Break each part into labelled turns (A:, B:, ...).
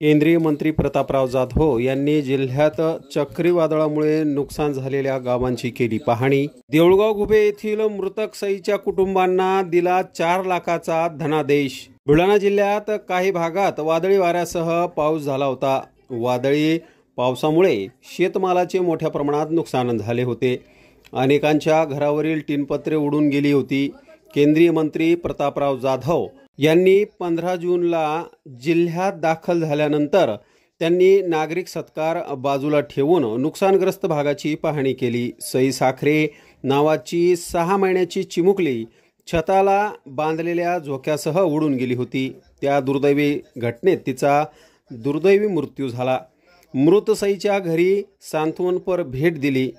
A: केंद्रीय मंत्री प्रतापराव जाधव यांनी जिल्ह्यात चक्रीवादळामुळे नुकसान झालेल्या गावांची केली पाहणी। देऊळगाव घुबे येथील मृतक सईच्या कुटुंबांना दिला 4 लाखाचा धनादेश। बुलढाणा जिल्ह्यात काही भागात वादळी वाऱ्यासह पाऊस झाला होता। वादळी पावसामुळे शेतमालाचे मोठ्या प्रमाणात नुकसान झाले होते। अनेकांच्या घरावरील टीनपत्रे उडून गेली होती। केंद्रीय मंत्री प्रतापराव जाधव यांनी 15 जूनला जिल्ह्यात दाखल झाल्यानंतर त्यांनी नागरिक सत्कार बाजूला ठेवून नुकसानग्रस्त भागाची पाहणी केली। सई साखरे नावाची 6 महिन्याची चिमुकली छताला बांधलेल्या झोक्यासह उडून गेली होती। त्या दुर्दैवी घटनेत तिचा दुर्दैवी मृत्यू झाला। मृत सईच्या घरी सांत्वनपर भेट दिली।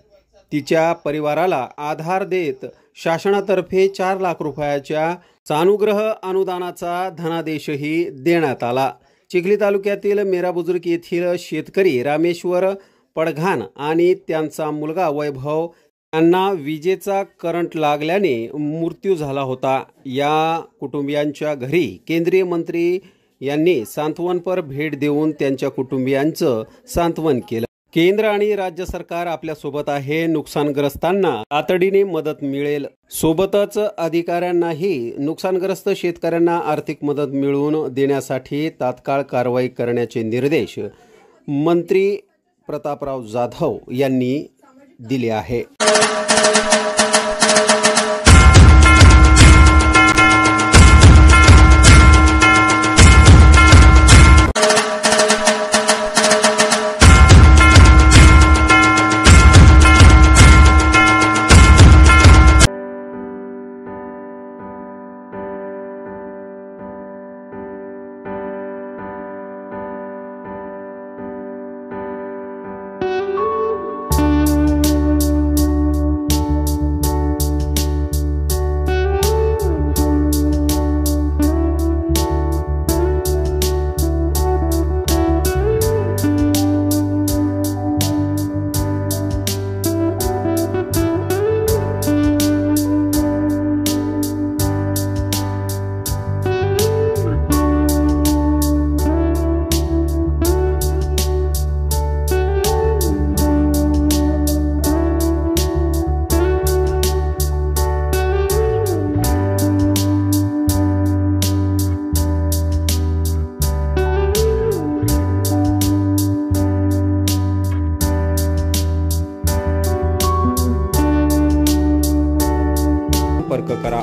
A: तिच्या परिवाराला आधार देत शासनातर्फे 4 लाख रुपयाच्या सानुग्रह अनुदानाचा धनादेशही देण्यात आला। चिखली तालुक्यातील मेराबुजुर्ग येथील शेतकरी रामेश्वर पडघान आणि त्यांचा मुलगा वैभव यांना विजेचा करंट लागल्याने मृत्यू झाला होता। या कुटुंबियांच्या घरी केंद्रीय मंत्री यांनी सांत्वनपर भेट देऊन त्यांच्या कुटुंबियांचं सांत्वन केलं। केंद्र आणि राज्य सरकार आपल्या सोबत आहे। नुकसानग्रस्तांना तातडीने मदत मिळेल। सोबतच अधिकाऱ्यांनाही नुकसानग्रस्त शेतकऱ्यांना आर्थिक मदत मिळवून देण्यासाठी तात्काळ कारवाई करण्याचे निर्देश मंत्री प्रतापराव जाधव यांनी दिले आहे। संपर्क करा।